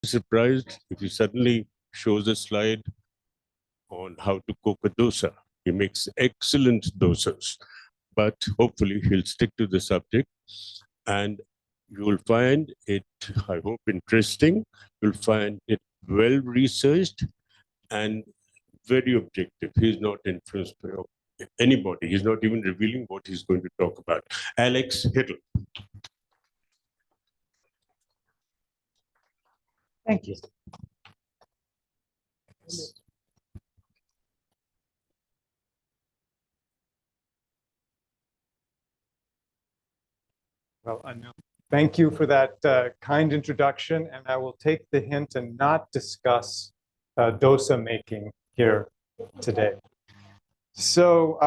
surprised if he suddenly shows a slide on how to cook a dosa. He makes excellent dosas, but hopefully he'll stick to the subject. And you will find it, I hope, interesting. You'll find it well researched and very objective. He's not influenced by anybody. He's not even revealing what he's going to talk about. Alex Hittle. Thank you. Well, Anil, thank you for that kind introduction, and I will take the hint and not discuss dosa making here today. So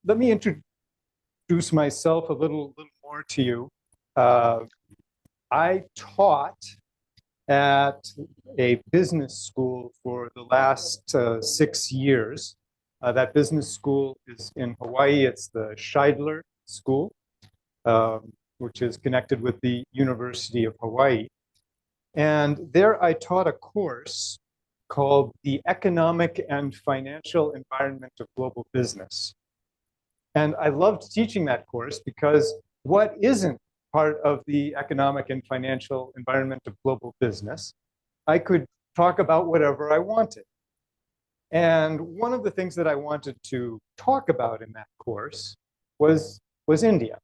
let me introduce myself a little more to you. I taught at a business school for the last 6 years. That business school is in Hawaii. It's the Scheidler School, which is connected with the University of Hawaii. And there I taught a course called The Economic and Financial Environment of Global Business. And I loved teaching that course because what isn't part of the economic and financial environment of global business, I could talk about whatever I wanted. And one of the things that I wanted to talk about in that course was India,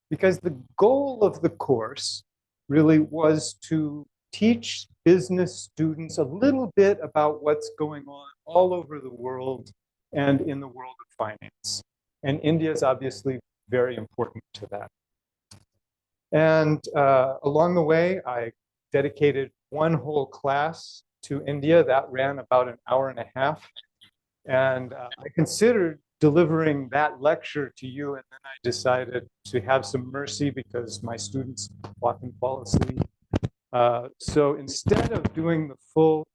because the goal of the course really was to teach business students a little bit about what's going on all over the world and in the world of finance. And India is obviously very important to that. And along the way, I dedicated one whole class to India. That ran about an hour and a half. And I considered delivering that lecture to you, and then I decided to have some mercy because my students often fall asleep. So instead of doing the full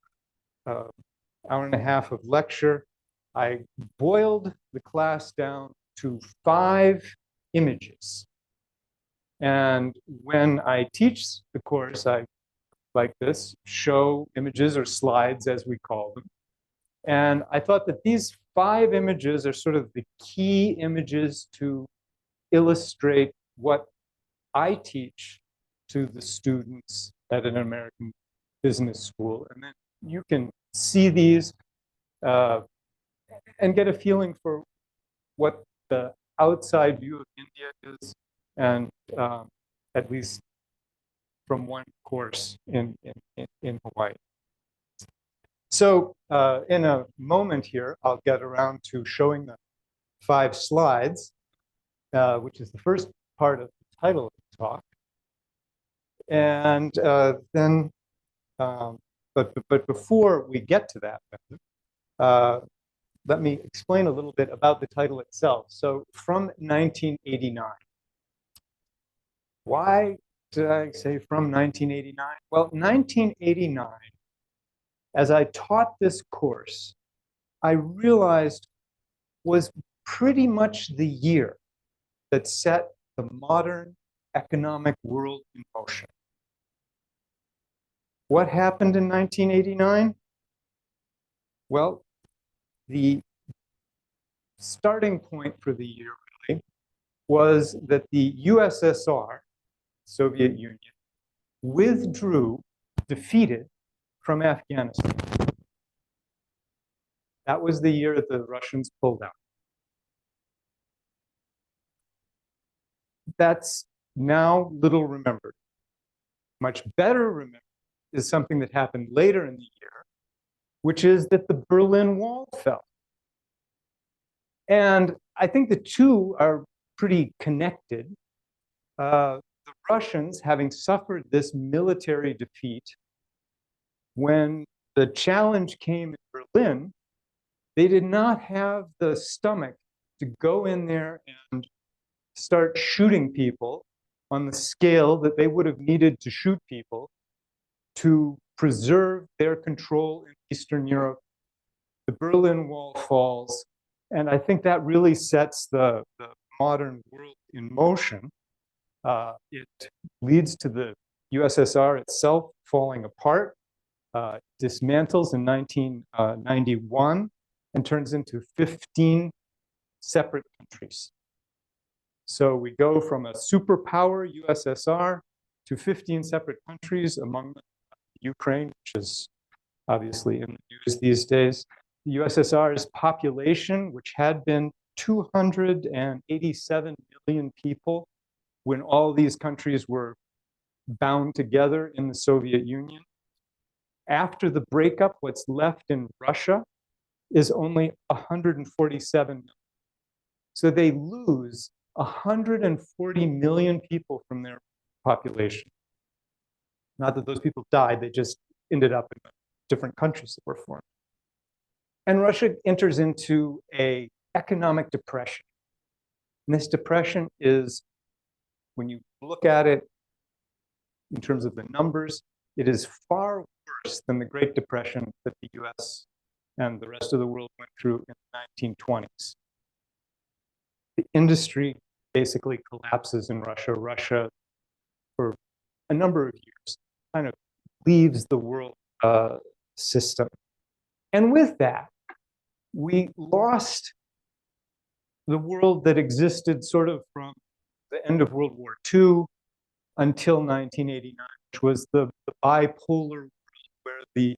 hour and a half of lecture, I boiled the class down to 5 images. And when I teach the course, I, like this, show images or slides, as we call them. And I thought that these 5 images are sort of the key images to illustrate what I teach to the students at an American business school. And then you can see these and get a feeling for what the outside view of India is, and at least from one course in Hawaii. So in a moment here, I'll get around to showing the 5 slides, which is the first part of the title of the talk. And then, but before we get to that, let me explain a little bit about the title itself. So from 1989. Why did I say from 1989? Well, 1989, as I taught this course, I realized was pretty much the year that set the modern economic world in motion. What happened in 1989? Well, the starting point for the year really was that the USSR, Soviet Union, withdrew, defeated from Afghanistan. That was the year that the Russians pulled out. That's now little remembered. Much better remembered is something that happened later in the year, which is that the Berlin Wall fell. And I think the two are pretty connected. The Russians, having suffered this military defeat, when the challenge came in Berlin, they did not have the stomach to go in there and start shooting people on the scale that they would have needed to shoot people to preserve their control in Eastern Europe. The Berlin Wall falls, and I think that really sets the modern world in motion. It leads to the USSR itself falling apart. dismantles in 1991 and turns into 15 separate countries. So we go from a superpower, USSR, to 15 separate countries, among them Ukraine, which is obviously in the news these days. The USSR's population, which had been 287 million people when all these countries were bound together in the Soviet Union. After the breakup, what's left in Russia is only 147 million. So they lose 140 million people from their population. Not that those people died, they just ended up in different countries that were formed. And Russia enters into an economic depression. And this depression is, when you look at it in terms of the numbers, it is far worse than the Great Depression that the US and the rest of the world went through in the 1920s. The industry basically collapses in Russia. Russia, for a number of years, kind of leaves the world system. And with that, we lost the world that existed sort of from the end of World War II until 1989, which was the bipolar world where the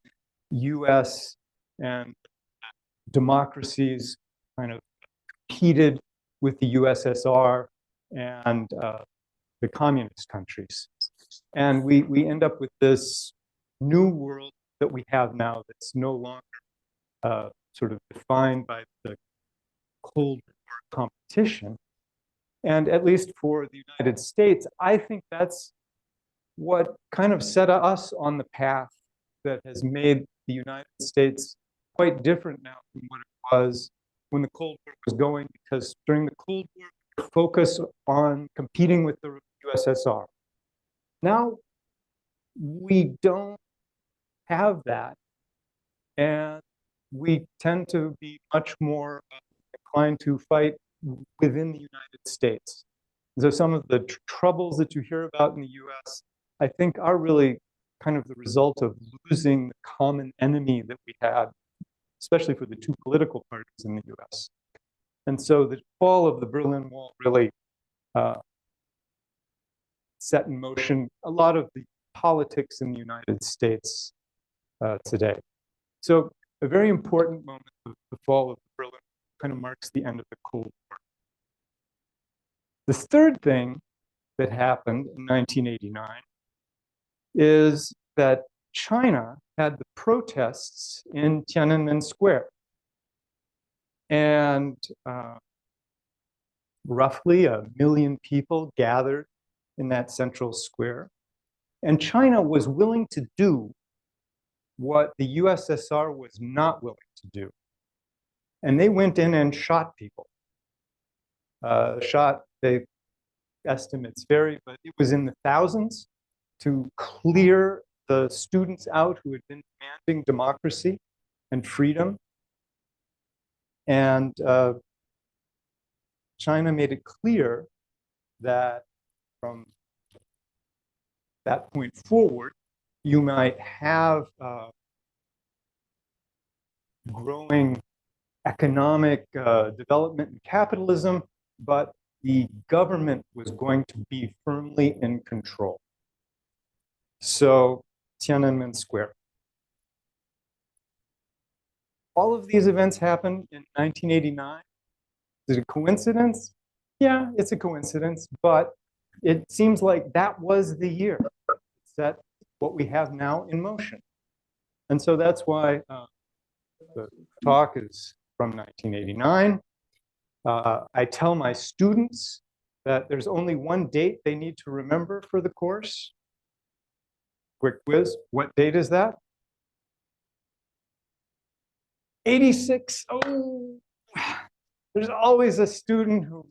US and democracies kind of competed with the USSR and the communist countries. And we end up with this new world that we have now that's no longer sort of defined by the Cold War competition. And at least for the United States, I think that's what kind of set us on the path that has made the United States quite different now from what it was when the Cold War was going, because during the Cold War, we focused on competing with the USSR. Now, we don't have that, and we tend to be much more inclined to fight within the United States. So some of the troubles that you hear about in the US, I think are really kind of the result of losing the common enemy that we had, especially for the two political parties in the US. And so the fall of the Berlin Wall really set in motion a lot of the politics in the United States today. So a very important moment of the fall of the Berlin Wall kind of marks the end of the Cold War. The third thing that happened in 1989 is that China had the protests in Tiananmen Square. And roughly 1 million people gathered in that central square. And China was willing to do what the USSR was not willing to do. And they went in and shot people. The estimates vary, but it was in the thousands to clear the students out who had been demanding democracy and freedom. And China made it clear that from that point forward, you might have growing economic development and capitalism, but the government was going to be firmly in control. So Tiananmen Square. All of these events happened in 1989. Is it a coincidence? Yeah, it's a coincidence, but it seems like that was the year that set what we have now in motion. And so that's why the talk is from 1989. I tell my students that there's only one date they need to remember for the course. Quick quiz, what date is that? 86. Oh, there's always a student who,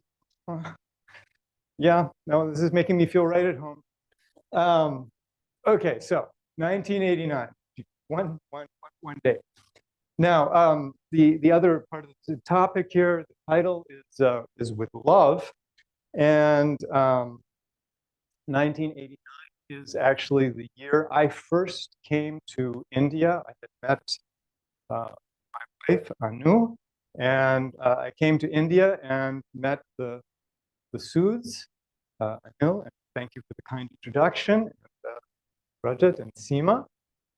yeah, no, this is making me feel right at home. Okay, so 1989, one day. Now, the other part of the topic here, the title is with love, and 1989 is actually the year I first came to India. I had met my wife, Anu, and I came to India and met the Suds, Anu, and thank you for the kind introduction, and, Rajat and Seema.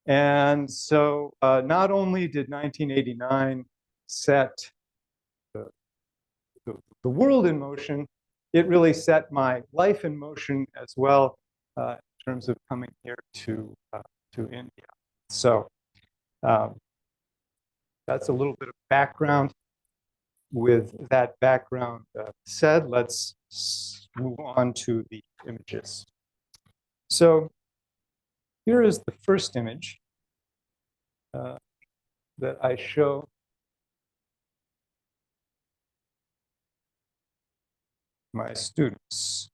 And so not only did 1989 set the, the world in motion, it really set my life in motion as well in terms of coming here to India. So that's a little bit of background. With that background said, let's move on to the images. So here is the first image that I show. My students,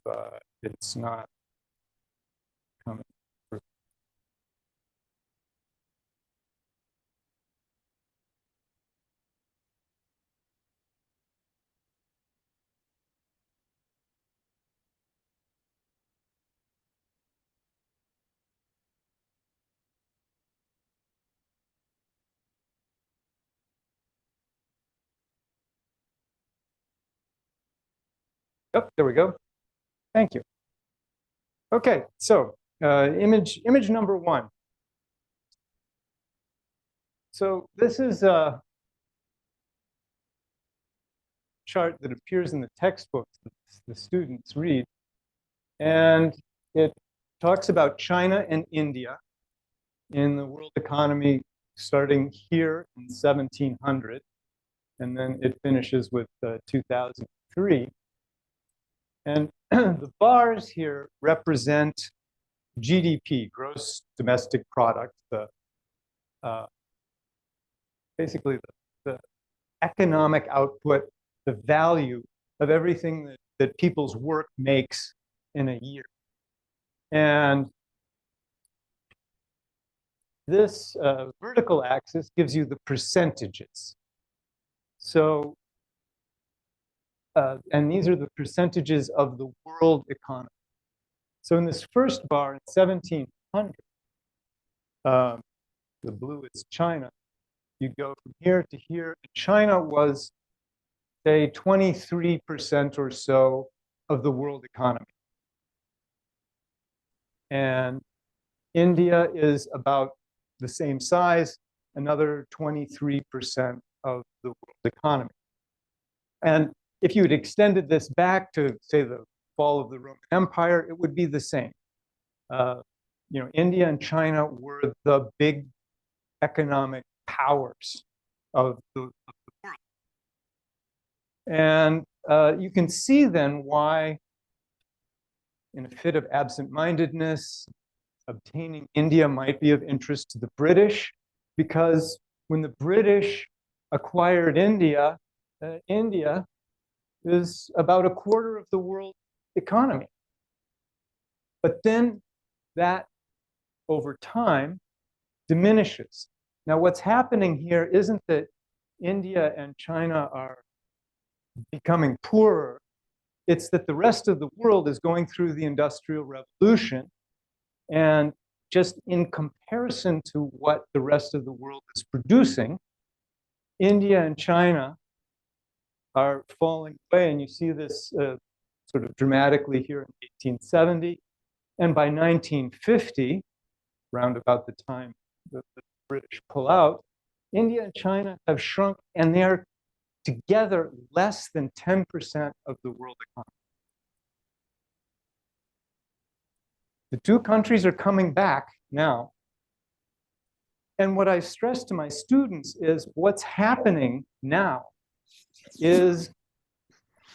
but it's not coming through. Oh, there we go. Thank you. Okay, so image number one. So this is a chart that appears in the textbooks that the students read, and it talks about China and India in the world economy starting here in 1700, and then it finishes with 2003. And the bars here represent GDP, gross domestic product, the basically the economic output, the value of everything that people's work makes in a year. And this vertical axis gives you the percentages. So, and these are the percentages of the world economy. So in this first bar in 1700, the blue is China. You go from here to here. China was, say, 23% or so of the world economy. And India is about the same size, another 23% of the world economy. And if you had extended this back to, say, the fall of the Roman Empire, it would be the same. India and China were the big economic powers of the world. And you can see then why, in a fit of absent-mindedness, obtaining India might be of interest to the British, because when the British acquired India, India is about a quarter of the world economy. But then that, over time, diminishes. Now, what's happening here isn't that India and China are becoming poorer. It's that the rest of the world is going through the Industrial Revolution. And just in comparison to what the rest of the world is producing, India and China are falling away. And you see this sort of dramatically here in 1870. And by 1950, round about the time that the British pull out, India and China have shrunk, and they are together less than 10% of the world economy. The two countries are coming back now. And what I stress to my students is what's happening now is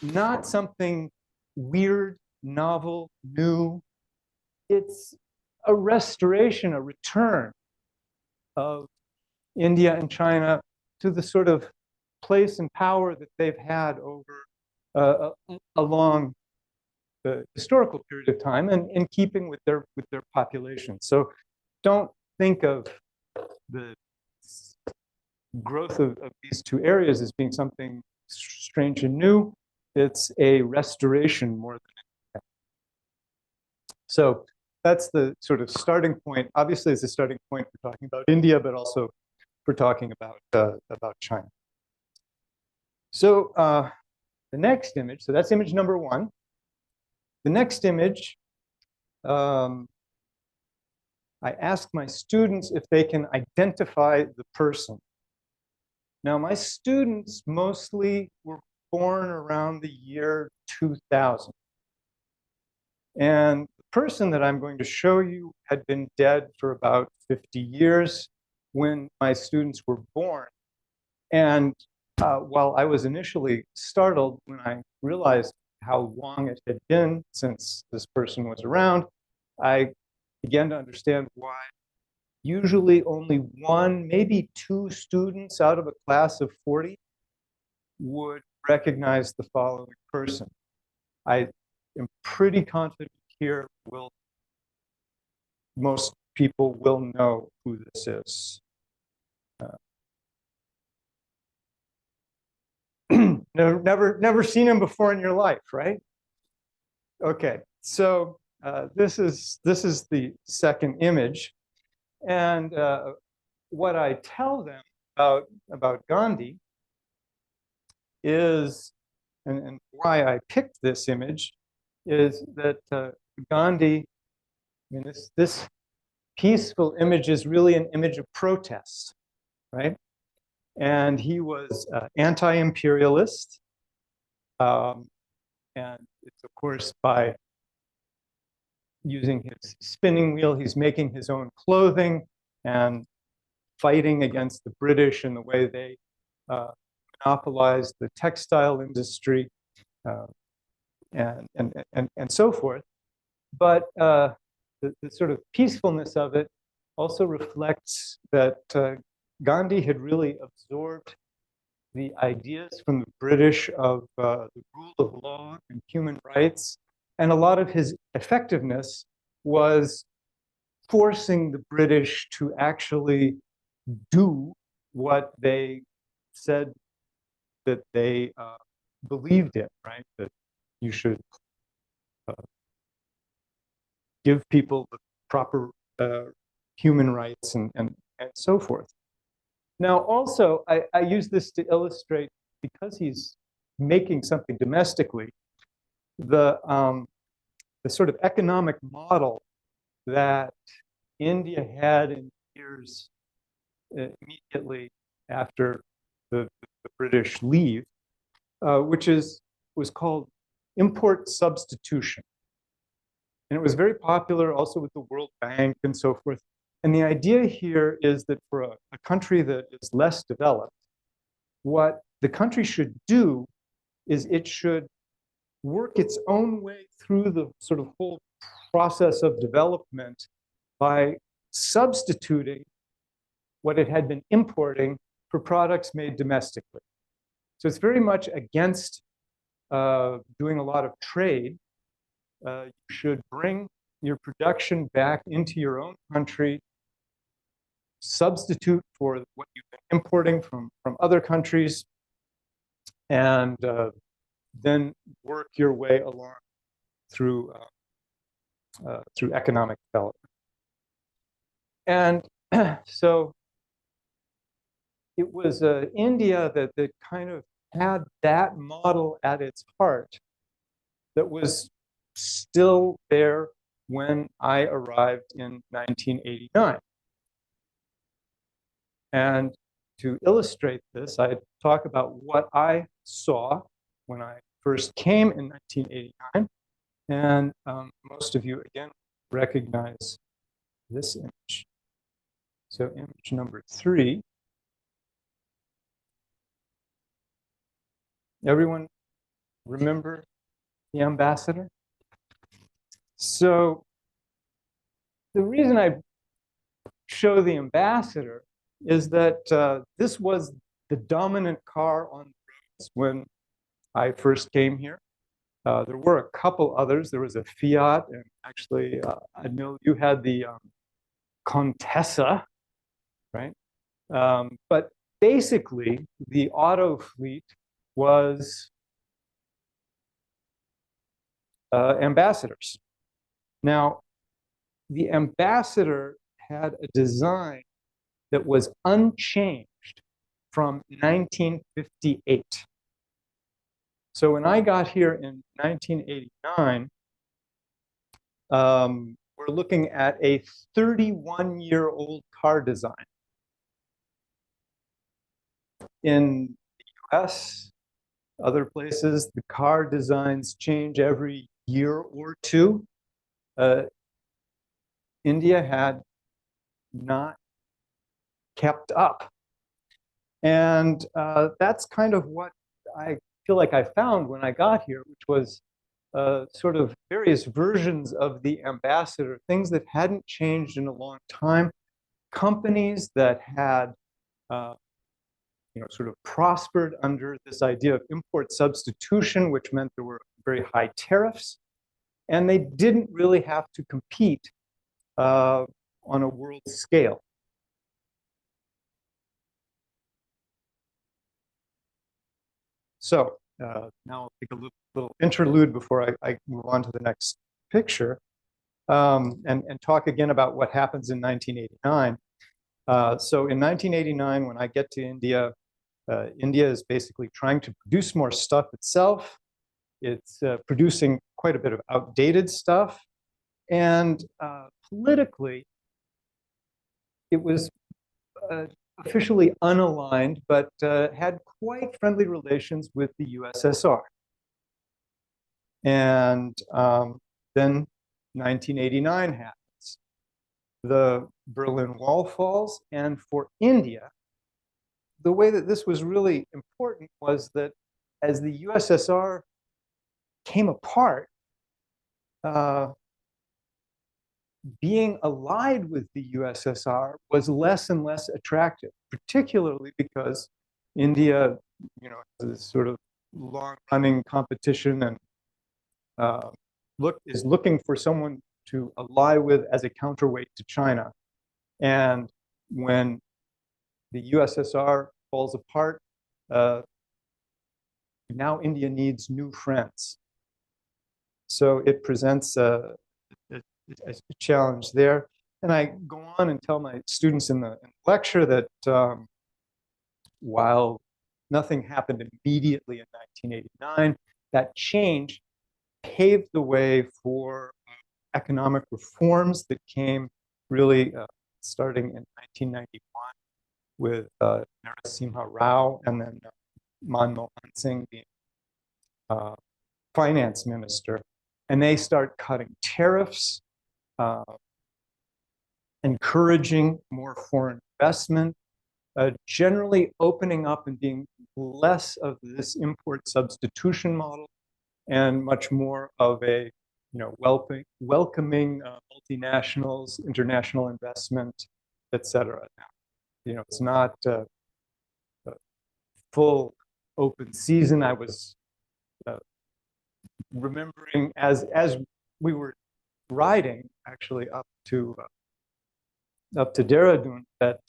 not something weird, novel, new. It's a restoration, a return of India and China to the sort of place and power that they've had over a long historical period of time, and in keeping with their population. So don't think of the growth of these two areas as being something strange and new. It's a restoration more than anything. So that's the sort of starting point. Obviously, it's a starting point for talking about India, but also for talking about China. So the next image, so that's image number one. The next image, I asked my students if they can identify the person. Now, my students mostly were born around the year 2000. And the person that I'm going to show you had been dead for about 50 years when my students were born. And while I was initially startled when I realized how long it had been since this person was around, I began to understand why usually only one, maybe two students out of a class of 40 would recognize the following person. I am pretty confident here most people will know who this is. Never seen him before in your life, right? Okay, so this is the second image, and what I tell them about Gandhi is, and why I picked this image, is that Gandhi, I mean, this peaceful image is really an image of protest, right? And he was anti-imperialist, and it's of course by using his spinning wheel, he's making his own clothing and fighting against the British in the way they monopolized the textile industry and so forth. But the sort of peacefulness of it also reflects that Gandhi had really absorbed the ideas from the British of the rule of law and human rights. And a lot of his effectiveness was forcing the British to actually do what they said that they believed in, right? That you should give people the proper human rights and so forth. Now, also, I use this to illustrate, because he's making something domestically, the sort of economic model that India had in years immediately after the British leave, which was called import substitution. And it was very popular also with the World Bank and so forth. And the idea here is that for a country that is less developed, what the country should do is it should work its own way through the sort of whole process of development by substituting what it had been importing for products made domestically. So it's very much against doing a lot of trade. You should bring your production back into your own country, substitute for what you've been importing from other countries, and then work your way along through economic development. And so it was India that kind of had that model at its heart that was still there when I arrived in 1989. And to illustrate this, I talk about what I saw when I first came in 1989. And most of you, again, recognize this image. So image number 3. Everyone remember the ambassador? So the reason I show the ambassador is that this was the dominant car on the roads when I first came here. There were a couple others. There was a Fiat, and actually, I know you had the Contessa, right? But basically, the auto fleet was ambassadors. Now, the ambassador had a design that was unchanged from 1958. So when I got here in 1989, we're looking at a 31-year-old car design. In the US, other places, the car designs change every year or two. India had not kept up. And that's kind of what I feel like I found when I got here, which was sort of various versions of the ambassador, things that hadn't changed in a long time, companies that had sort of prospered under this idea of import substitution, which meant there were very high tariffs, and they didn't really have to compete on a world scale. So now I'll take a little interlude before I move on to the next picture, and talk again about what happens in 1989. So in 1989, when I get to India, India is basically trying to produce more stuff itself. It's producing quite a bit of outdated stuff. And politically, it was officially unaligned, but had quite friendly relations with the USSR. And then 1989 happens. The Berlin Wall falls, and for India, the way that this was really important was that as the USSR came apart, being allied with the USSR was less and less attractive, particularly because India, has this sort of long-running competition and is looking for someone to ally with as a counterweight to China. And when the USSR falls apart, now India needs new friends. So it presents a challenge there. And I go on and tell my students in the lecture that while nothing happened immediately in 1989, that change paved the way for economic reforms that came really starting in 1991 with Narasimha Rao and then Manmohan Singh being finance minister. And they start cutting tariffs, encouraging more foreign investment, generally opening up and being less of this import substitution model and much more of a welcoming multinationals, international investment, et cetera. It's not a full open season. I was remembering as we were riding actually up to Dehradun that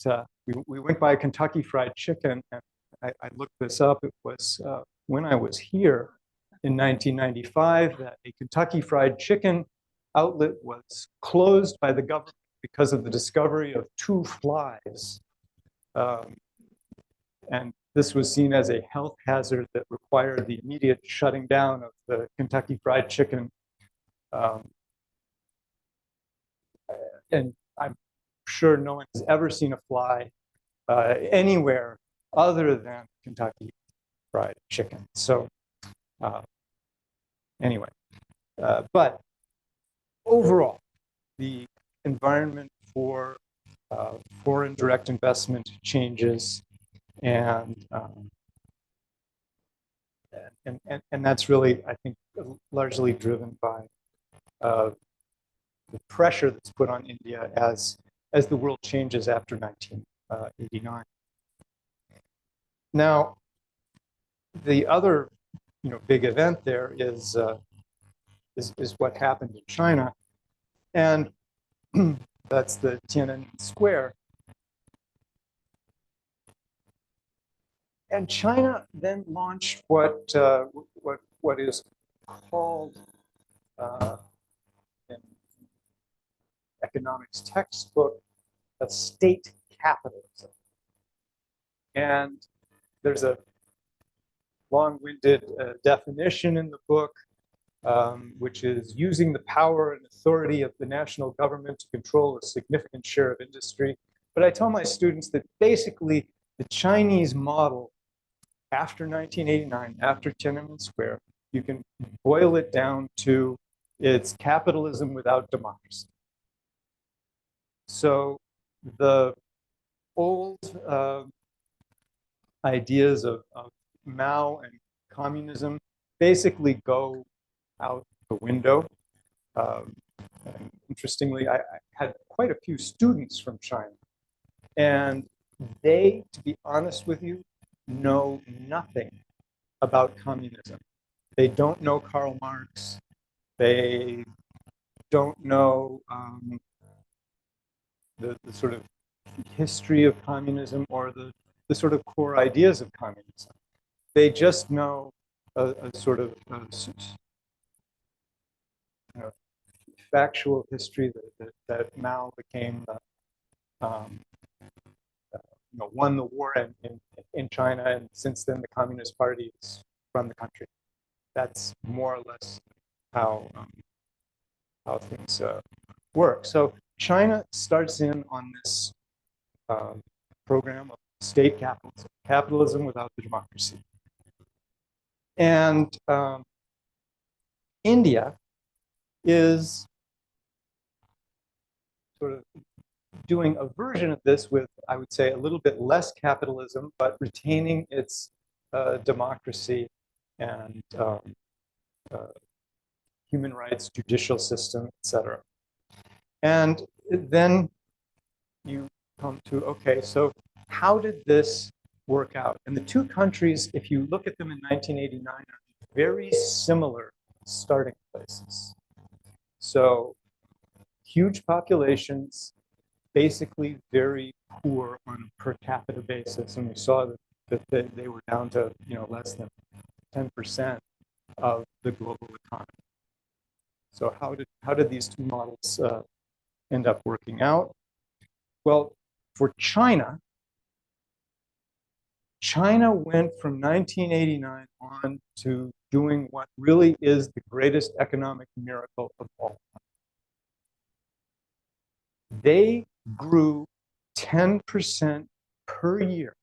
we went by a Kentucky Fried Chicken, and I looked this up. It was when I was here in 1995 that a Kentucky Fried Chicken outlet was closed by the government because of the discovery of 2 flies. And this was seen as a health hazard that required the immediate shutting down of the Kentucky Fried Chicken. And I'm sure no one has ever seen a fly anywhere other than Kentucky Fried Chicken. So anyway, but overall, the environment for foreign direct investment changes, and that's really, I think, largely driven by the pressure that's put on India as the world changes after 1989. Now, the other big event there is what happened in China, and that's the Tiananmen Square. And China then launched what is called in economics textbook, state capitalism. And there's a long-winded definition in the book, which is using the power and authority of the national government to control a significant share of industry. But I tell my students that basically the Chinese model after 1989, after Tiananmen Square, you can boil it down to it's capitalism without democracy. So the old ideas of Mao and communism basically go out the window. And interestingly, I had quite a few students from China, and they, to be honest with you, know nothing about communism. They don't know Karl Marx. They don't know the sort of history of communism or the sort of core ideas of communism. They just know a sort of factual history that Mao became, won the war in China, and since then the Communist Party has run the country. That's more or less how things work. So China starts in on this program of state capitalism, capitalism without the democracy. And India is sort of doing a version of this with, I would say, a little bit less capitalism, but retaining its democracy and human rights, judicial system, etc. And then you come to, okay, so how did this work out? And the two countries, if you look at them in 1989, are very similar starting places. So huge populations, basically very poor on a per capita basis. And we saw that they were down to less than 10% of the global economy. So how did these two models end up working out? Well, for China went from 1989 on to doing what really is the greatest economic miracle of all. They grew 10% per year.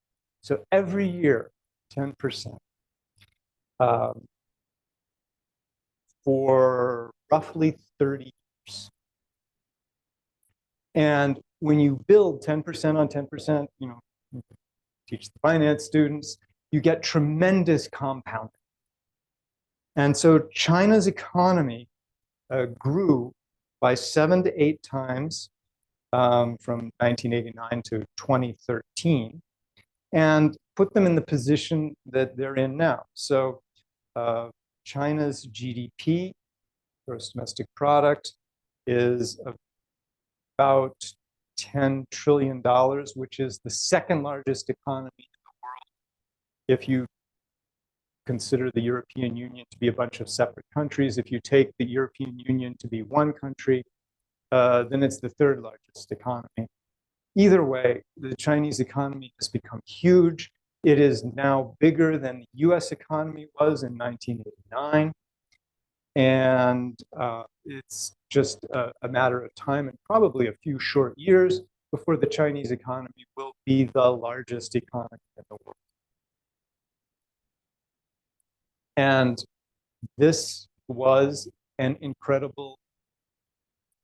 So every year, 10%. For roughly 30 years. And when you build 10% on 10%, teach the finance students, you get tremendous compounding. And so China's economy grew by 7 to 8 times from 1989 to 2013, and put them in the position that they're in now. So China's GDP, gross domestic product, is about $10 trillion, which is the second largest economy in the world. If you consider the European Union to be a bunch of separate countries, if you take the European Union to be one country, then it's the third largest economy. Either way, the Chinese economy has become huge. It is now bigger than the US economy was in 1989. And it's just a matter of time and probably a few short years before the Chinese economy will be the largest economy in the world. And this was an incredible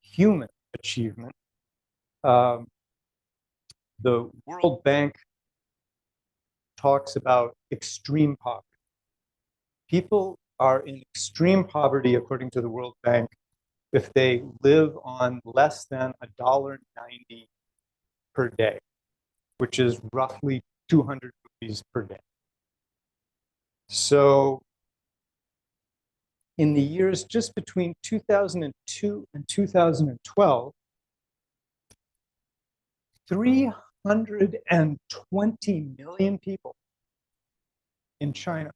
human achievement. The World Bank talks about extreme poverty. People are in extreme poverty, according to the World Bank, if they live on less than $1.90 per day, which is roughly 200 rupees per day. So in the years just between 2002 and 2012, 320 million people in China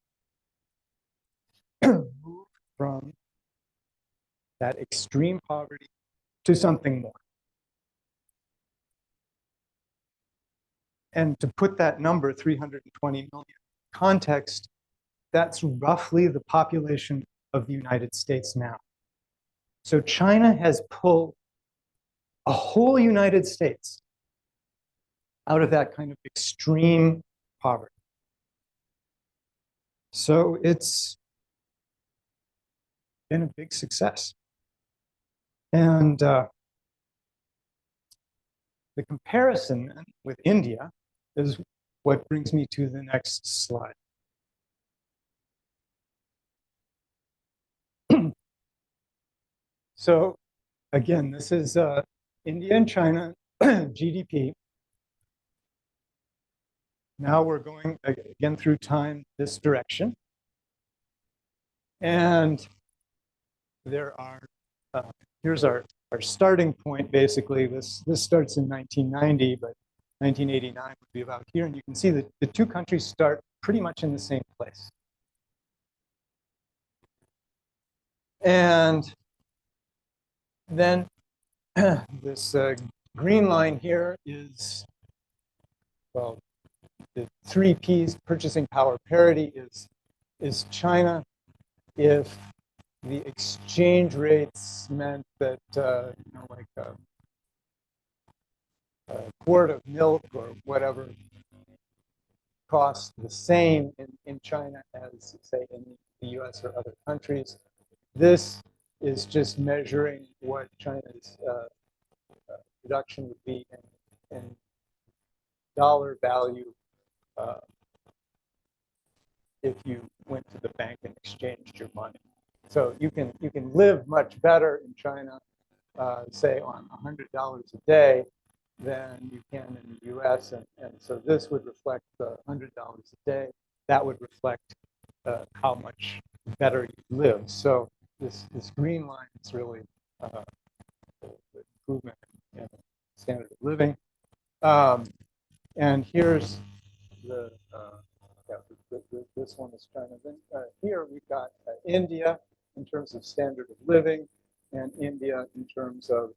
moved from that extreme poverty to something more. And to put that number, 320 million, context, that's roughly the population of the United States now. So China has pulled a whole United States out of that kind of extreme poverty. So it's been a big success. And the comparison with India is what brings me to the next slide. So again, this is India and China GDP. Now we're going again through time this direction. And there are, here's our starting point, basically. This starts in 1990, but 1989 would be about here. And you can see that the two countries start pretty much in the same place. And then this green line here is, well, the 3 Ps, purchasing power parity, is China if the exchange rates meant that, you know, like a quart of milk or whatever cost the same in China as, say, in the US or other countries. This is just measuring what China's production would be in dollar value if you went to the bank and exchanged your money. So you can live much better in China, say on $100 a day than you can in the US. And so this would reflect the $100 a day. That would reflect how much better you live. So this green line is really the improvement in standard of living. And here's the, this one is China. Then here we've got India in terms of standard of living, and India in terms of,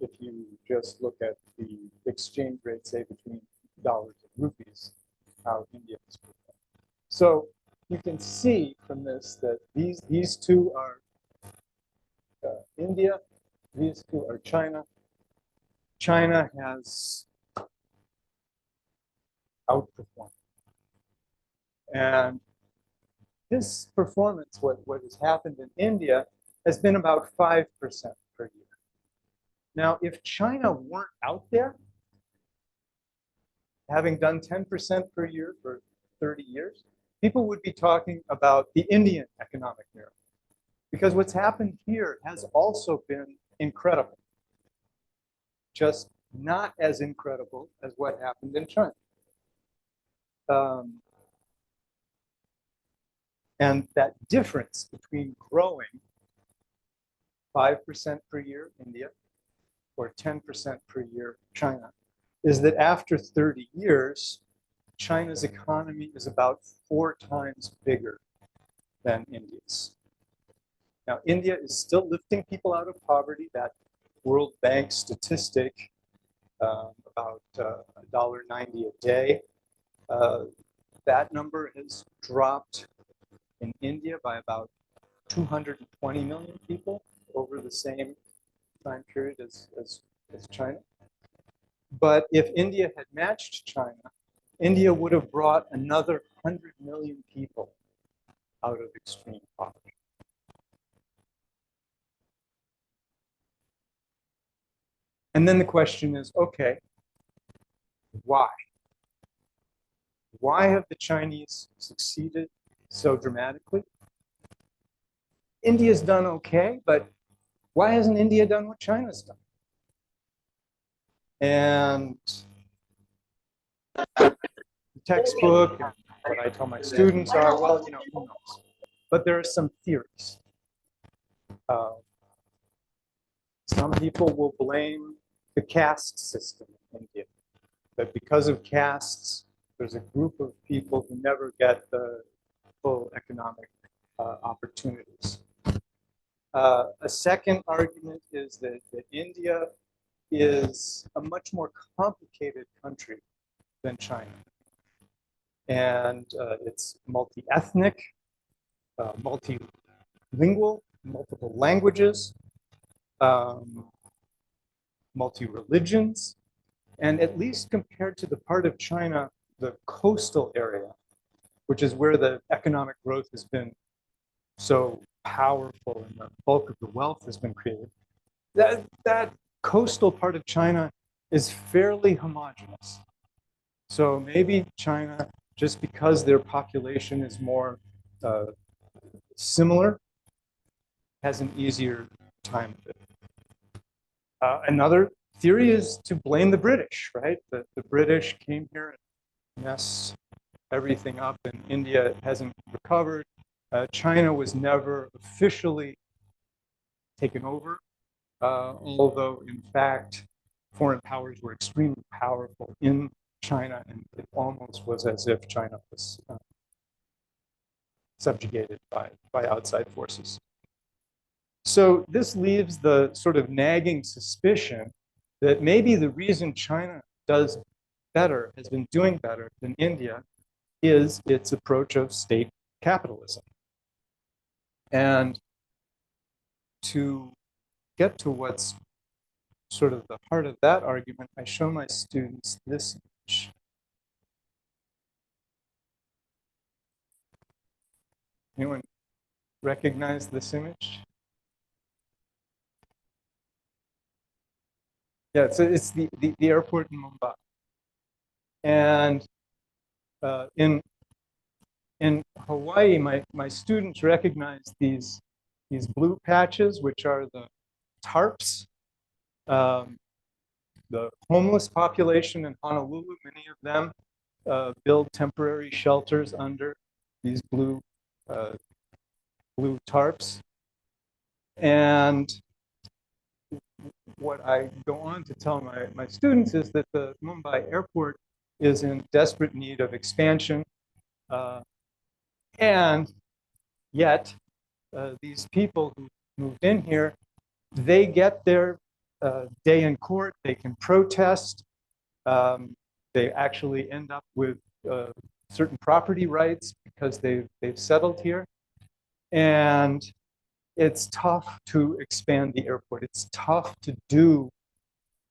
if you just look at the exchange rate, say between dollars and rupees, how India is performed. So you can see from this that these two are India, these two are China. China has outperformed. And this performance, what has happened in India, has been about 5% per year. Now, if China weren't out there, having done 10% per year for 30 years, people would be talking about the Indian economic miracle. Because what's happened here has also been incredible, just not as incredible as what happened in China. And that difference between growing 5% per year, India, or 10% per year, China, is that after 30 years, China's economy is about 4 times bigger than India's. Now, India is still lifting people out of poverty. That World Bank statistic, about $1.90 a day, that number has dropped in India by about 220 million people over the same time period as China. But if India had matched China, India would have brought another 100 million people out of extreme poverty. And then the question is, okay, why? Why have the Chinese succeeded so dramatically? India's done okay, but why hasn't India done what China's done? And the textbook, and what I tell my students are, well, you know, who knows? But there are some theories. Some people will blame the caste system in India. That because of castes, there's a group of people who never get the full economic opportunities. A second argument is that India is a much more complicated country than China. And it's multi-ethnic, multilingual, multiple languages, multi-religions, and at least compared to the part of China, the coastal area, which is where the economic growth has been so powerful and the bulk of the wealth has been created, that coastal part of China is fairly homogeneous. So maybe China, just because their population is more similar, has an easier time of it. Another theory is to blame the British, right? The British came here and messed everything up, and India hasn't recovered. China was never officially taken over, although in fact foreign powers were extremely powerful in China, and it almost was as if China was subjugated by outside forces. So this leaves the sort of nagging suspicion that maybe the reason China does better, has been doing better than India, is its approach of state capitalism. And to get to what's sort of the heart of that argument, I show my students this image. Anyone recognize this image? Yeah, it's the airport in Mumbai. And in Hawaii, my students recognize these blue patches, which are the tarps. The homeless population in Honolulu, many of them build temporary shelters under these blue tarps. And what I go on to tell my students is that the Mumbai airport is in desperate need of expansion. And yet, these people who moved in here, they get their day in court, they can protest, they actually end up with certain property rights because they've settled here. And it's tough to expand the airport. It's tough to do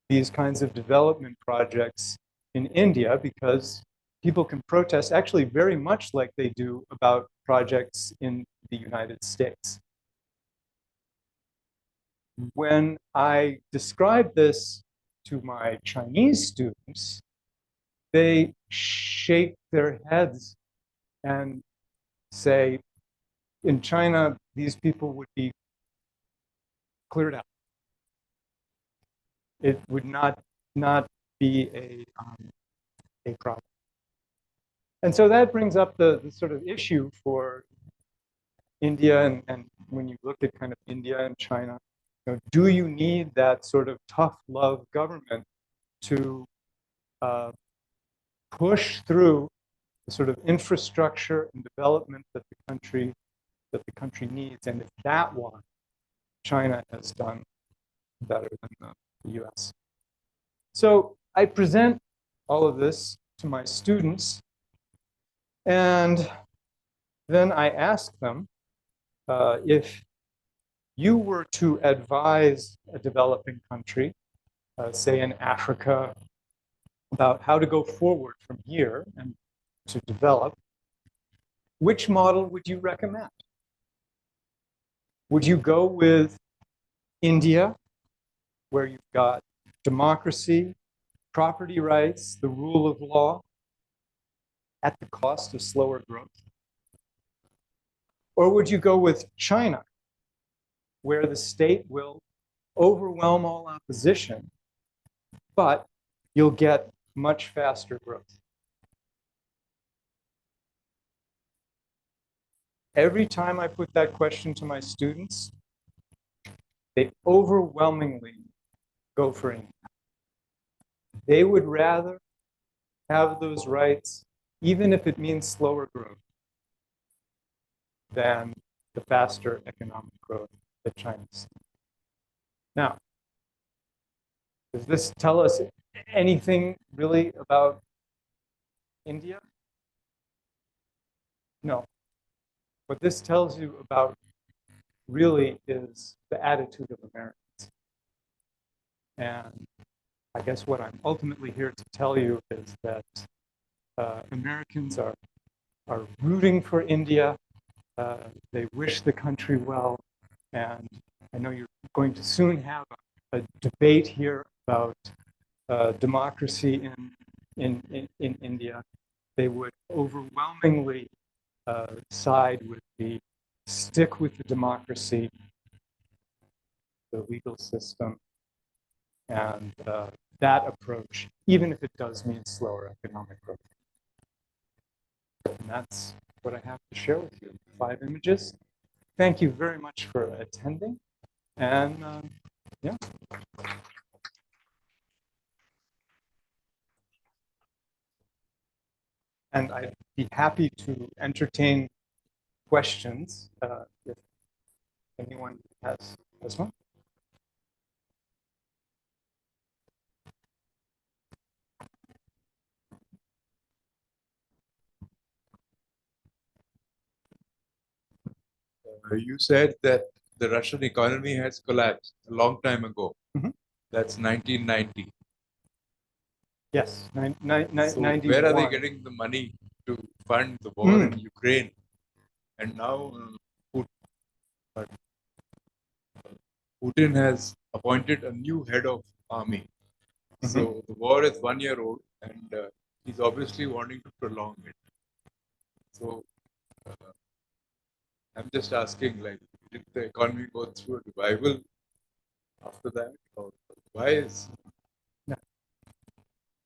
these kinds of development projects in India because people can protest actually very much like they do about projects in the United States. When I describe this to my Chinese students, they shake their heads and say, in China, these people would be cleared out. It would not be a problem. And so that brings up the sort of issue for India, and when you look at kind of India and China, do you need that sort of tough love government to push through the sort of infrastructure and development that the country needs? And if that one, China has done better than the US. So I present all of this to my students, and then I ask them, if you were to advise a developing country, say in Africa, about how to go forward from here and to develop, which model would you recommend? Would you go with India, where you've got democracy, property rights, the rule of law, at the cost of slower growth? Or would you go with China, where the state will overwhelm all opposition, but you'll get much faster growth? Every time I put that question to my students, they overwhelmingly go for India. They would rather have those rights, even if it means slower growth, than the faster economic growth that China's. Now, does this tell us anything really about India? No. What this tells you about really is the attitude of Americans. And I guess what I'm ultimately here to tell you is that Americans are rooting for India. They wish the country well. And I know you're going to soon have a debate here about democracy in India. They would overwhelmingly side with stick with the democracy, the legal system, and that approach, even if it does mean slower economic growth. And that's what I have to share with you. 5 images. Thank you very much for attending. And yeah. And I'd be happy to entertain questions if anyone has one. You said that the Russian economy has collapsed a long time ago. Mhm. That's 1990. Yes, So 91. where are they getting the money to fund the war in Ukraine? And now Putin has appointed a new head of army. So the war is 1 year old, and he's obviously wanting to prolong it. So I'm just asking, like, did the economy go through a revival after that, or why is?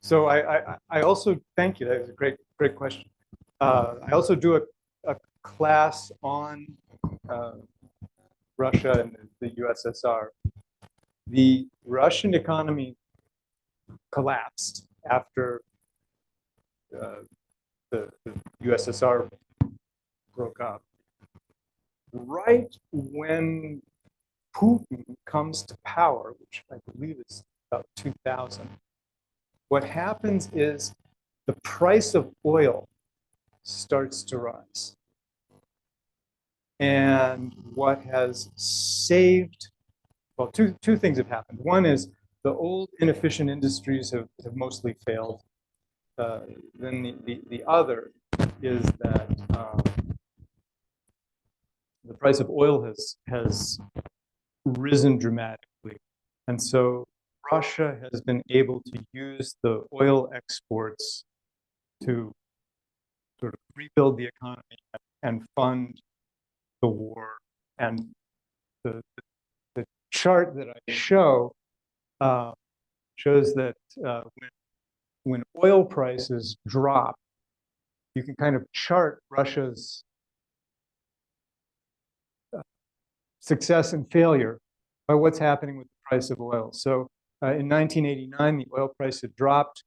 So I also thank you. That was a great question. I also do a class on Russia and the USSR. The Russian economy collapsed after the USSR broke up. Right when Putin comes to power, which I believe is about 2000, what happens is the price of oil starts to rise. And what has saved, well, two things have happened. One is the old inefficient industries have mostly failed. Then the other is that the price of oil has risen dramatically. And so Russia has been able to use the oil exports to sort of rebuild the economy and fund the war. And the chart that I show shows that when oil prices drop, you can kind of chart Russia's success and failure by what's happening with the price of oil. So in 1989, the oil price had dropped.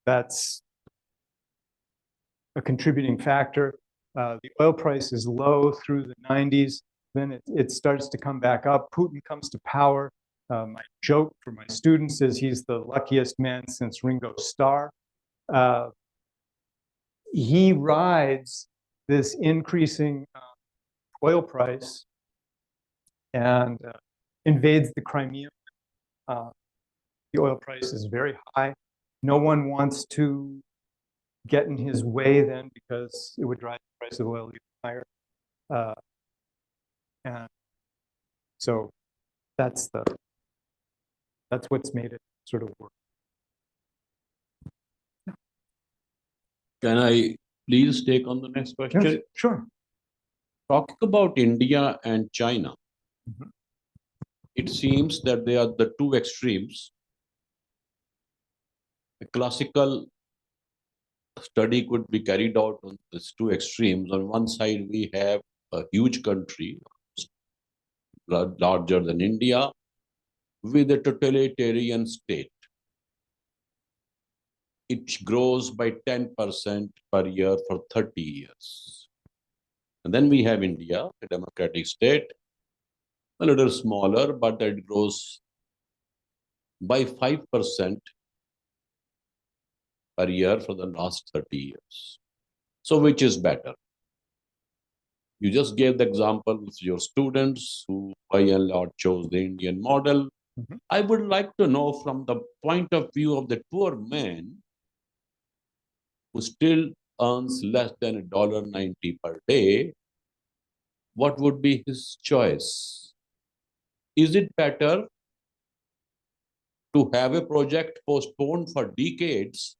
That's a contributing factor. The oil price is low through the 90s. Then it starts to come back up. Putin comes to power. My joke for my students is he's the luckiest man since Ringo Starr. He rides this increasing oil price and invades the Crimea. The oil price is very high. No one wants to get in his way then because it would drive the price of oil even higher. And so that's what's made it sort of work. Can I please take on the next question? Yes, sure. Talking about India and China, it seems that they are the two extremes. A classical study could be carried out on these two extremes. On one side, we have a huge country, larger than India, with a totalitarian state. It grows by 10% per year for 30 years. And then we have India, a democratic state, a little smaller, but it grows by 5% per year for the last 30 years. So which is better? You just gave the example of your students who by and large chose the Indian model. Mhm. I would like to know from the point of view of the poor man who still earns less than $1.90 per day, what would be his choice? Is it better to have a project postponed for decades,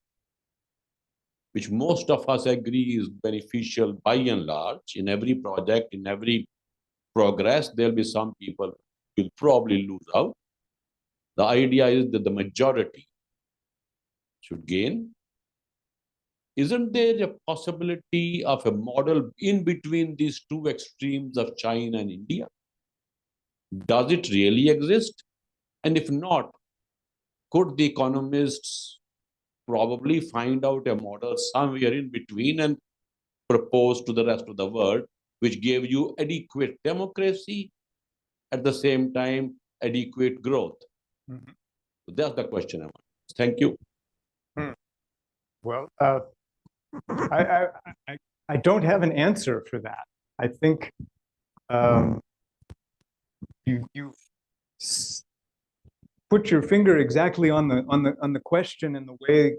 which most of us agree is beneficial by and large? In every project, in every progress, there'll be some people who will probably lose out. The idea is that the majority should gain. Isn't there a possibility of a model in between these two extremes of China and India? Does it really exist? And if not, could the economists probably find out a model somewhere in between and propose to the rest of the world, which gave you adequate democracy, at the same time, adequate growth? Mhm. So that's the question I want. Thank you. Well, I don't have an answer for that. I think you've put your finger exactly on the question and the way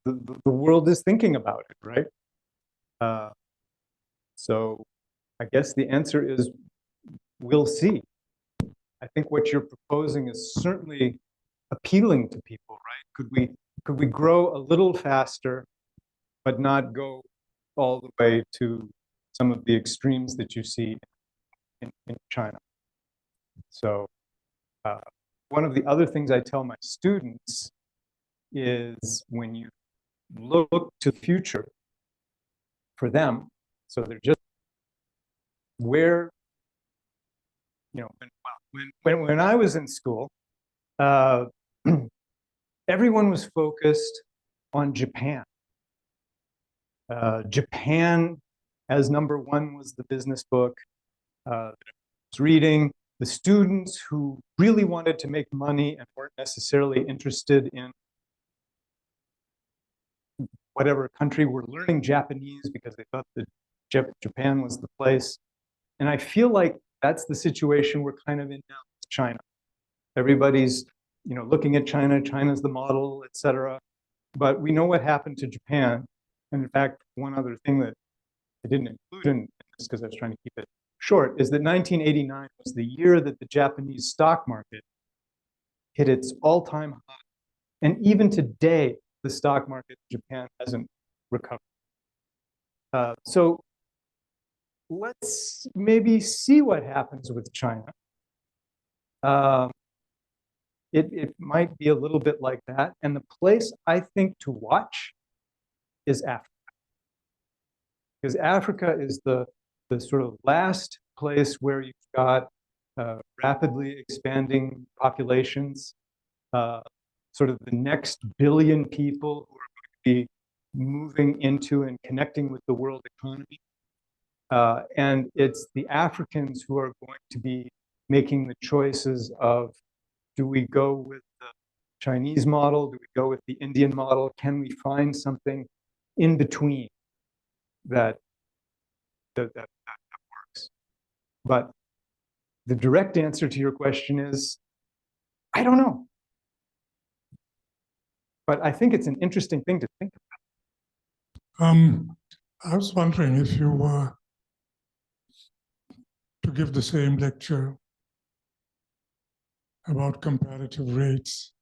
the world is thinking about it, right? So I guess the answer is we'll see. I think what you're proposing is certainly appealing to people, right? Could we grow a little faster, but not go all the way to some of the extremes that you see in China? So one of the other things I tell my students is when you look to the future for them, so they're just where, you know, when I was in school, everyone was focused on Japan. Japan as number one was the business book I was reading. The students who really wanted to make money and weren't necessarily interested in whatever country were learning Japanese because they thought that Japan was the place. And I feel like that's the situation we're kind of in now with China. Everybody's, you know, looking at China. China's the model, et cetera. But we know what happened to Japan. And in fact, one other thing that I didn't include in this because I was trying to keep it short is that 1989 was the year that the Japanese stock market hit its all-time high. And even today, the stock market in Japan hasn't recovered. So let's maybe see what happens with China. It might be a little bit like that. And the place I think to watch is Africa. Because Africa is the sort of last place where you've got rapidly expanding populations, sort of the next billion people who are going to be moving into and connecting with the world economy. And it's the Africans who are going to be making the choices of, do we go with the Chinese model? Do we go with the Indian model? Can we find something in between that works? But the direct answer to your question is, I don't know. But I think it's an interesting thing to think about. I was wondering if you were to give the same lecture about comparative rates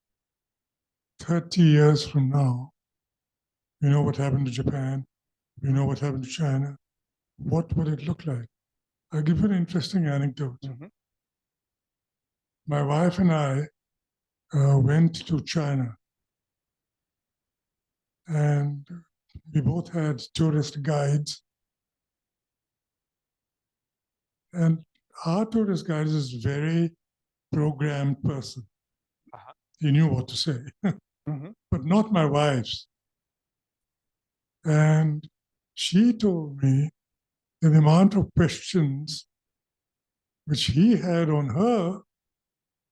30 years from now. We know what happened to Japan. We know what happened to China. What would it look like? I'll give you an interesting anecdote. Mm-hmm. My wife and I went to China, and we both had tourist guides. And our tourist guide is a very programmed person. Uh-huh. He knew what to say, Mm-hmm. but not my wife's. And she told me that the amount of questions which he had on her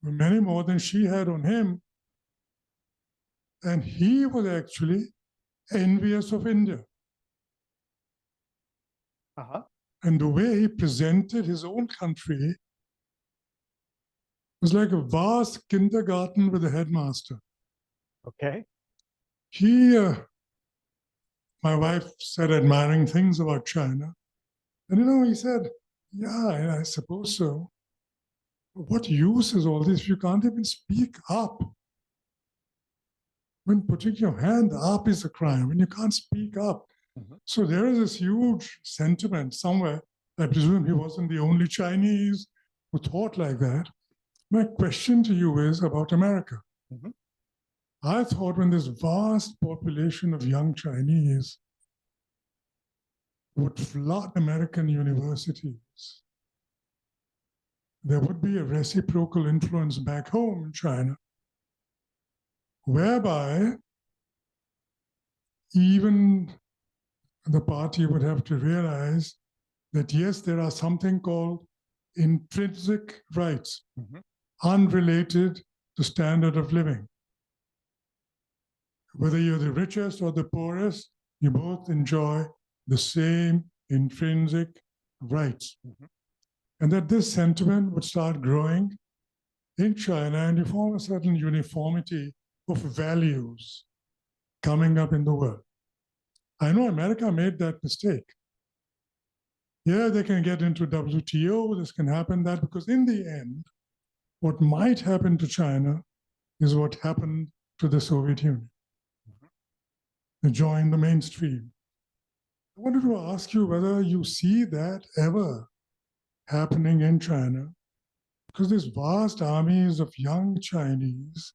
were many more than she had on him. And he was actually envious of India. Uh-huh. And the way he presented his own country was like a vast kindergarten with a headmaster. Okay. He, my wife said admiring things about China. And he said, yeah, I suppose so. What use is all this if you can't even speak up? When putting your hand up is a crime, when you can't speak up. Mhm. So there is this huge sentiment somewhere. I presume he wasn't the only Chinese who thought like that. My question to you is about America. Mhm. I thought when this vast population of young Chinese would flood American universities, there would be a reciprocal influence back home in China, whereby even the party would have to realize that, yes, there are something called intrinsic rights, Mhm. unrelated to standard of living. Whether you're the richest or the poorest, you both enjoy the same intrinsic rights. Mhm. And that this sentiment would start growing in China and you form a certain uniformity of values coming up in the world. I know America made that mistake. Yeah, they can get into WTO, this can happen, that, because in the end, what might happen to China is what happened to the Soviet Union. They joined the mainstream. I wanted to ask you whether you see that ever happening in China, because these vast armies of young Chinese,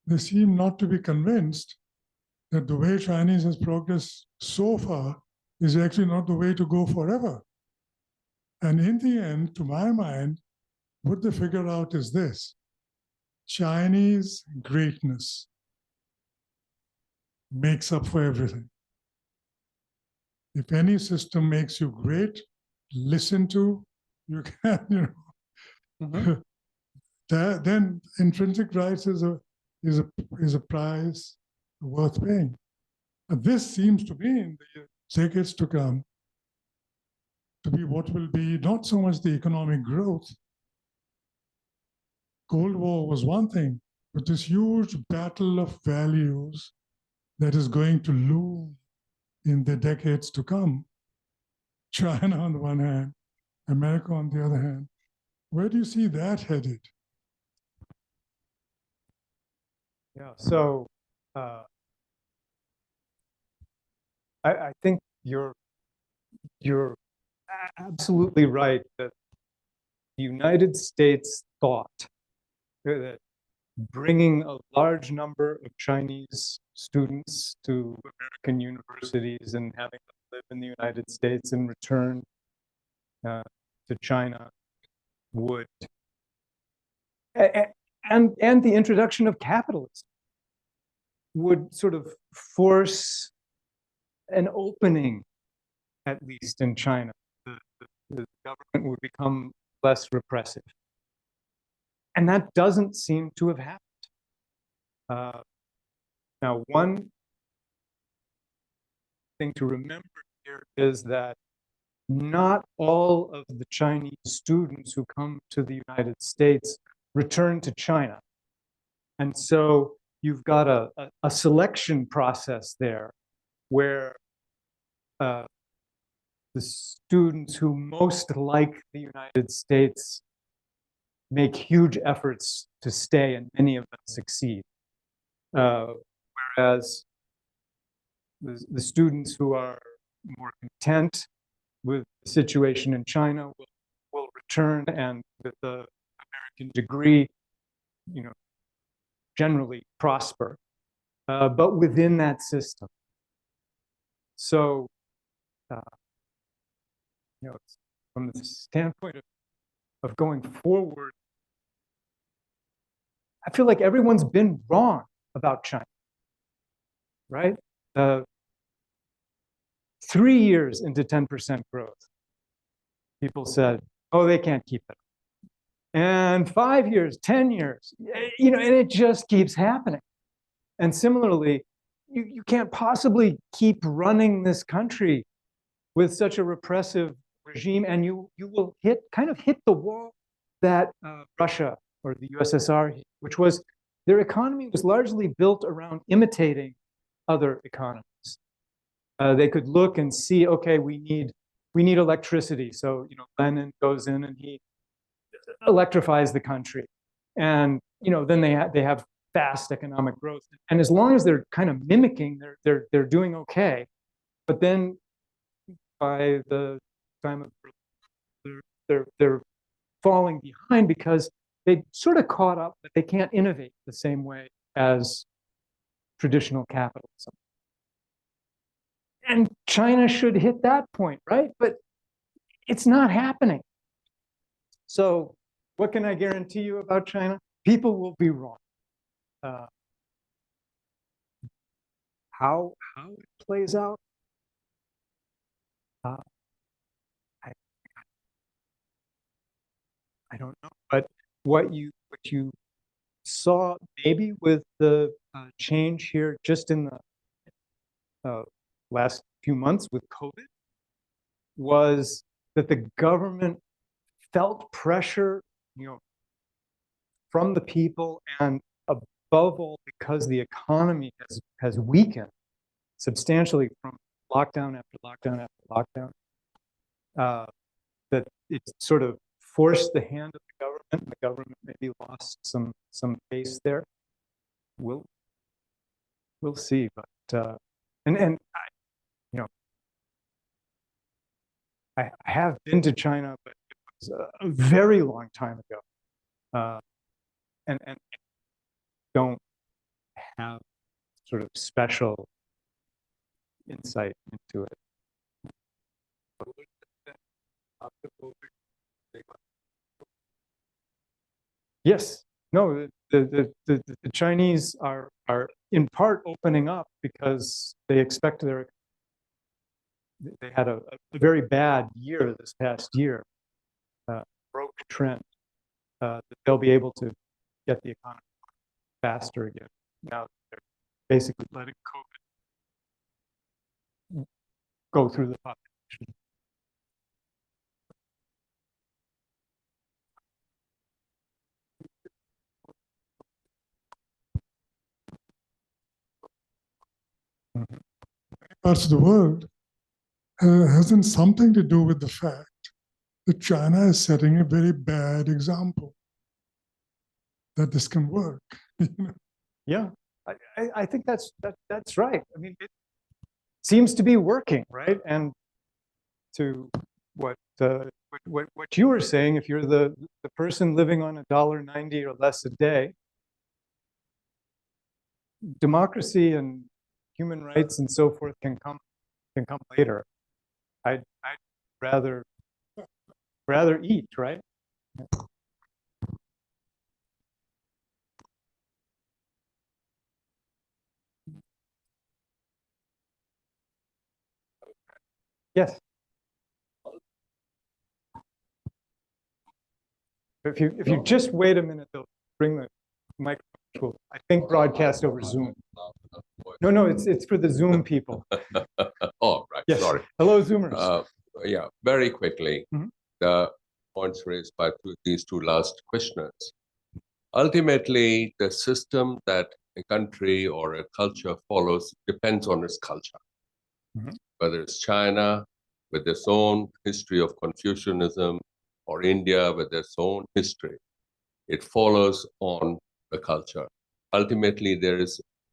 they seem not to be convinced that the way Chinese has progressed so far is actually not the way to go forever. And in the end, to my mind, what they figure out is this: Chinese greatness makes up for everything. If any system makes you great, listen to, you can, Mhm. then intrinsic rights is a is a price worth paying. And this seems to me in the decades to come to be what will be not so much the economic growth. Cold War was one thing, but this huge battle of values that is going to loom in the decades to come. China on the one hand, America on the other hand. Where do you see that headed? Yeah. So I think you're absolutely right that the United States thought that bringing a large number of Chinese students to American universities and having them live in the United States and return to China would, and the introduction of capitalism would sort of force an opening, at least in China. The government would become less repressive. And that doesn't seem to have happened. Now, one thing to remember here is that not all of the Chinese students who come to the United States return to China. And so you've got a selection process there where the students who most like the United States make huge efforts to stay, and many of them succeed. Whereas the students who are more content with the situation in China will return and with the American degree, generally prosper, but within that system. So, from the standpoint of going forward, I feel like everyone's been wrong about China, right? 3 years into 10% growth, people said, oh, they can't keep it. And 5 years, 10 years, and it just keeps happening. And similarly, you can't possibly keep running this country with such a repressive regime, and you will kind of hit the wall that Russia or the USSR, which was their economy was largely built around imitating other economies. They could look and see, okay, we need electricity. So, Lenin goes in and he electrifies the country. And, then they have fast economic growth. And as long as they're kind of mimicking, they're doing okay. But then by the time of they're falling behind because they sort of caught up, but they can't innovate the same way as traditional capitalism. And China should hit that point, right? But it's not happening. So what can I guarantee you about China? People will be wrong. How it plays out, I don't know. But what you saw maybe with the change here just in the last few months with COVID was that the government felt pressure, from the people, and above all, because the economy has weakened substantially from lockdown after lockdown after lockdown, that it sort of forced the hand of the government. The government maybe lost some pace there. We'll see, but and I have been to China, but it was a very long time ago, and don't have sort of special insight into it. Yes, no, the Chinese are in part opening up because they expect they had a very bad year this past year, broke trend, that they'll be able to get the economy faster again. Now they're basically letting COVID go through the population. Parts of the world hasn't something to do with the fact that China is setting a very bad example that this can work. Yeah, I think that's right. I mean, it seems to be working, right? And to what you were saying, if you're the person living on $1.90 or less a day, democracy and human rights and so forth can come later. I'd rather eat, right? Yes. If you just wait a minute, they'll bring the microphone. I think broadcast over Zoom. No, it's for the Zoom people. Oh, right. Yes. Sorry. Hello, Zoomers. Yeah, very quickly, Mhm. the points raised by these two last questioners. Ultimately, the system that a country or a culture follows depends on its culture. Mhm. Whether it's China with its own history of Confucianism or India with its own history, it follows on the culture. Ultimately,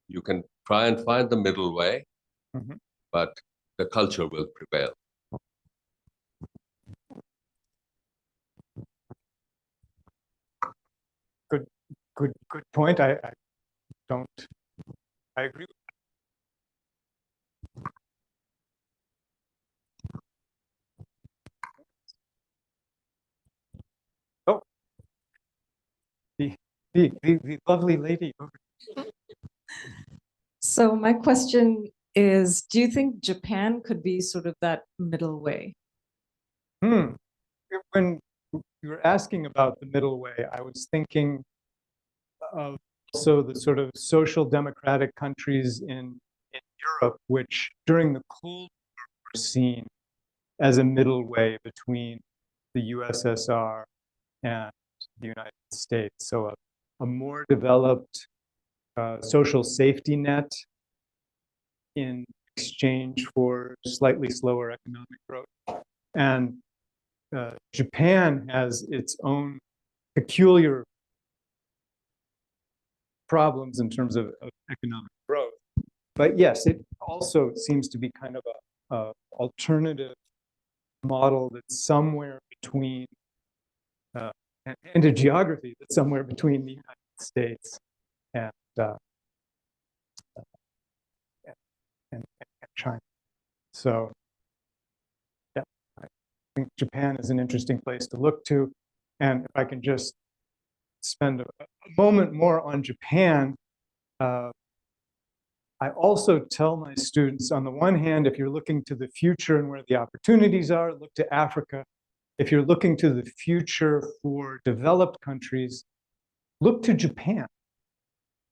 you can try and find the middle way, Mhm. but the culture will prevail. Good point. I agree. Oh, the lovely lady over. So my question is, do you think Japan could be sort of that middle way? When you were asking about the middle way, I was thinking of also the sort of social democratic countries in Europe, which during the Cold War were seen as a middle way between the USSR and the United States. So a more developed social safety net in exchange for slightly slower economic growth. And Japan has its own peculiar problems in terms of economic growth. But yes, it also seems to be kind of a alternative model that's somewhere between, and a geography that's somewhere between the United States and, and China. So yeah, I think Japan is an interesting place to look to. And if I can just spend a moment more on Japan, I also tell my students, on the one hand, if you're looking to the future and where the opportunities are, look to Africa. If you're looking to the future for developed countries, look to Japan,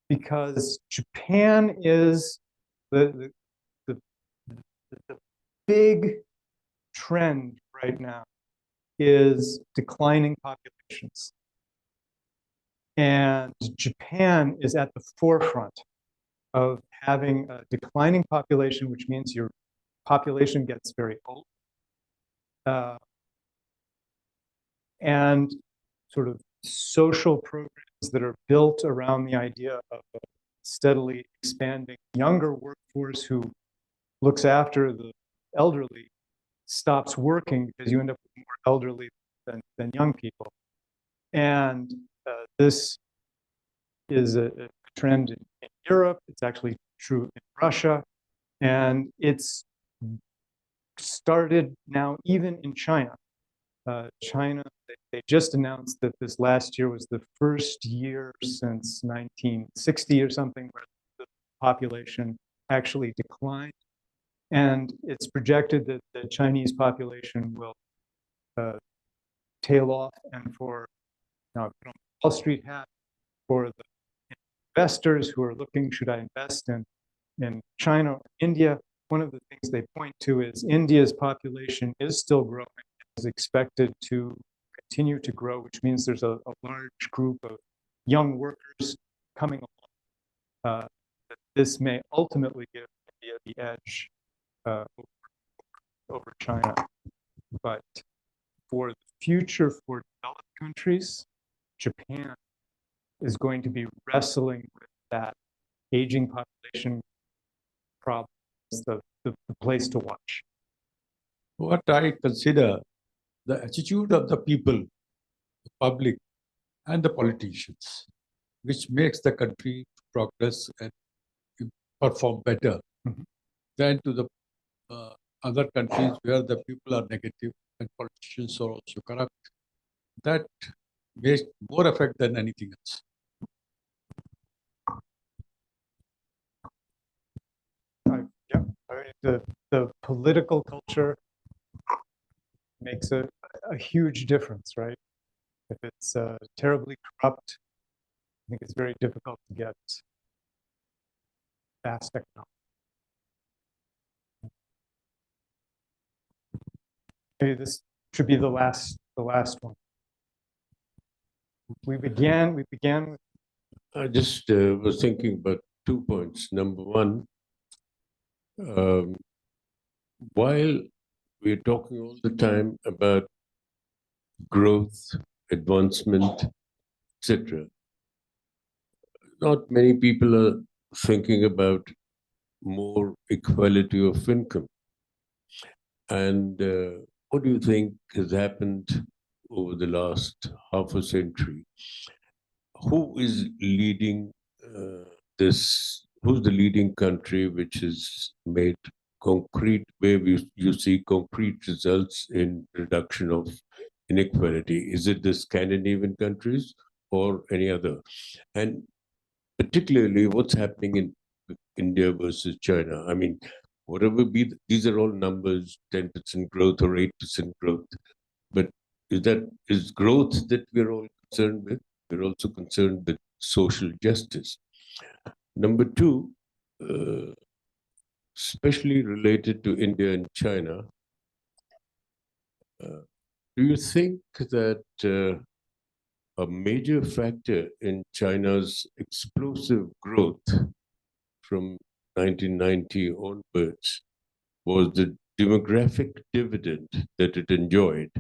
because Japan is the big trend right now is declining populations. And Japan is at the forefront of having a declining population, which means your population gets very old. And sort of social programs that are built around the idea of a steadily expanding younger workforce who looks after the elderly stops working because you end up with more elderly than young people. And this is a trend in Europe. It's actually true in Russia. And it's started now even in China. China, they just announced that this last year was the first year since 1960 or something where the population actually declined. And it's projected that the Chinese population will tail off. And for now, Wall Street hat, for the investors who are looking, should I invest in China or India? One of the things they point to is India's population is still growing, is expected to continue to grow, which means there's a large group of young workers coming along. This may ultimately give India the edge over China. But for the future for developed countries, Japan is going to be wrestling with that aging population problem. It's the place to watch. What I consider the attitude of the people, the public, and the politicians, which makes the country progress and perform better than to the other countries where the people are negative and politicians are also corrupt. That makes more effect than anything else. The political culture makes a huge difference, right? If it's terribly corrupt, I think it's very difficult to get fast economic. Maybe this should be the last one. We began with I just was thinking about 2 points. Number one, while we're talking all the time about growth, advancement, etc., not many people are thinking about more equality of income. And what do you think has happened over the last half a century? Who is leading this? Who's the leading country which has made concrete, where you see concrete results in reduction of inequality? Is it the Scandinavian countries or any other? And particularly what's happening in India versus China? I mean, whatever be, these are all numbers, 10% growth or 8% growth. But is growth that we're all concerned with? We're also concerned with social justice. Number two, especially related to India and China, do you think that a major factor in China's explosive growth from 1990 onwards was the demographic dividend that it enjoyed?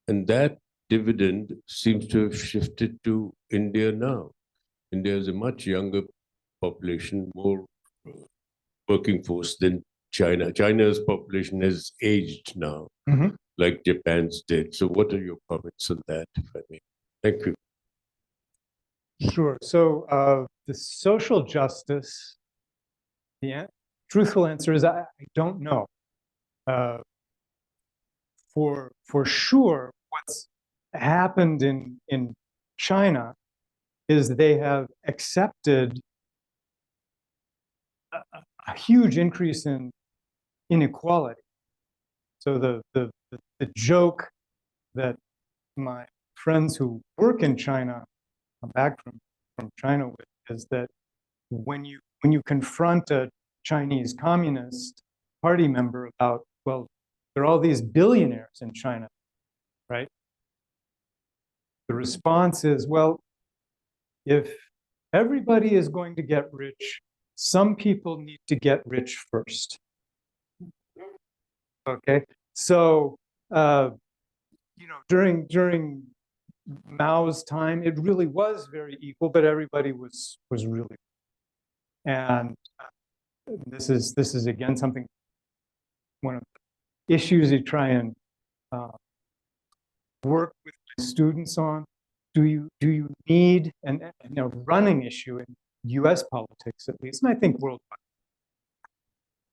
And that dividend seems to have shifted to India now. India has a much younger population, more working force than China. China's population has aged now, like Japan's did. So what are your comments on that, if I may? Thank you. Sure. So the social justice, the truthful answer is I don't know. For sure, what's happened in China is they have accepted a huge increase in inequality. So the joke that my friends who work in China come back from China with is that when you confront a Chinese Communist Party member about, well, there are all these billionaires in China, right? The response is, well, if everybody is going to get rich, some people need to get rich first. Okay, so during Mao's time, it really was very equal, but everybody was really, and this is again something, one of the issues you try and work with students on. Do you need and a running issue in U.S. politics at least, and I think worldwide?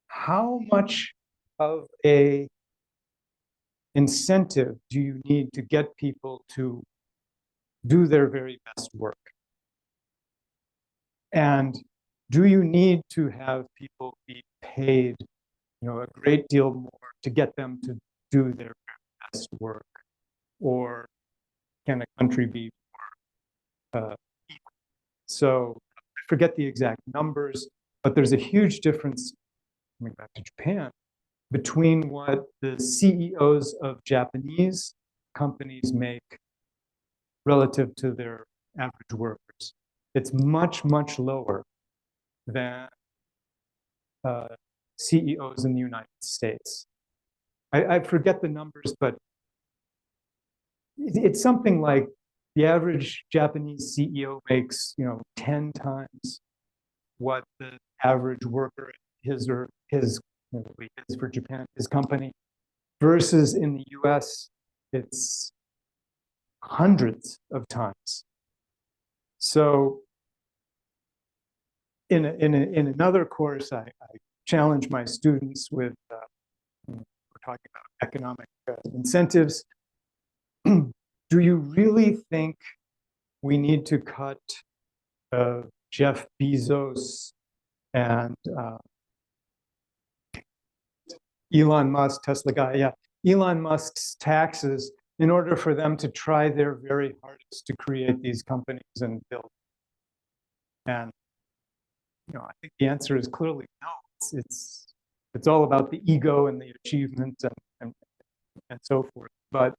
How much of a incentive do you need to get people to do their very best work? And do you need to have people be paid, a great deal more to get them to do their best work? Or can a country be more equal? So I forget the exact numbers, but there's a huge difference, coming back to Japan, between what the CEOs of Japanese companies make relative to their average workers. It's much, much lower than CEOs in the United States. I forget the numbers, but it's something like the average Japanese CEO makes, 10 times what the average worker his for Japan, his company, versus in the US, it's hundreds of times. So in another course, I challenge my students with, we're talking about economic incentives. Do you really think we need to cut Jeff Bezos and Elon Musk, Tesla guy, yeah, Elon Musk's taxes in order for them to try their very hardest to create these companies and build? And I think the answer is clearly no. It's all about the ego and the achievement and so forth. But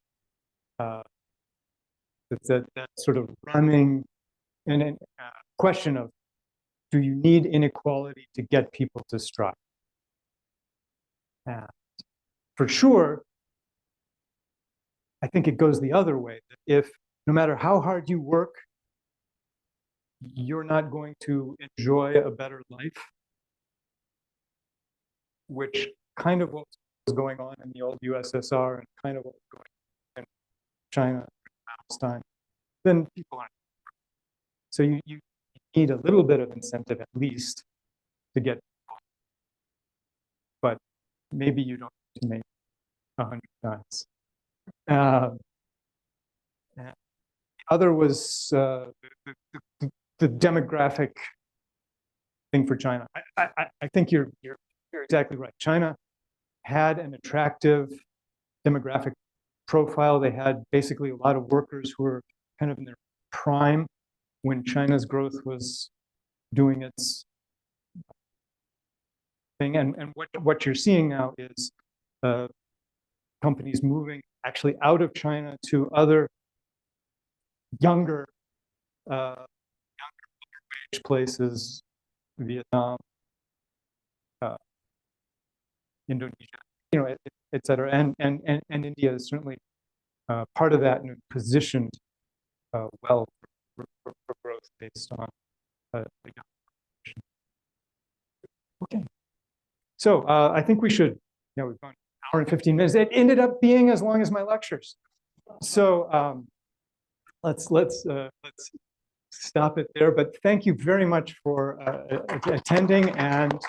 it's that sort of running and question of, do you need inequality to get people to strive? And for sure, I think it goes the other way. That if no matter how hard you work, you're not going to enjoy a better life, which kind of what was going on in the old USSR and kind of what was going on in China at Mao's time, then people aren't. So you need a little bit of incentive at least to get people. But maybe you don't need to make 100 times. The other was the demographic thing for China. I think you're exactly right. China had an attractive demographic profile. They had basically a lot of workers who were kind of in their prime when China's growth was doing its thing. And what you're seeing now is companies moving actually out of China to other younger wage places, Vietnam, Indonesia, et cetera. And India is certainly part of that and positioned well for growth based on the young population. Okay. So I think we should, we've gone an hour and 15 minutes. It ended up being as long as my lectures. So let's stop it there. But thank you very much for attending, and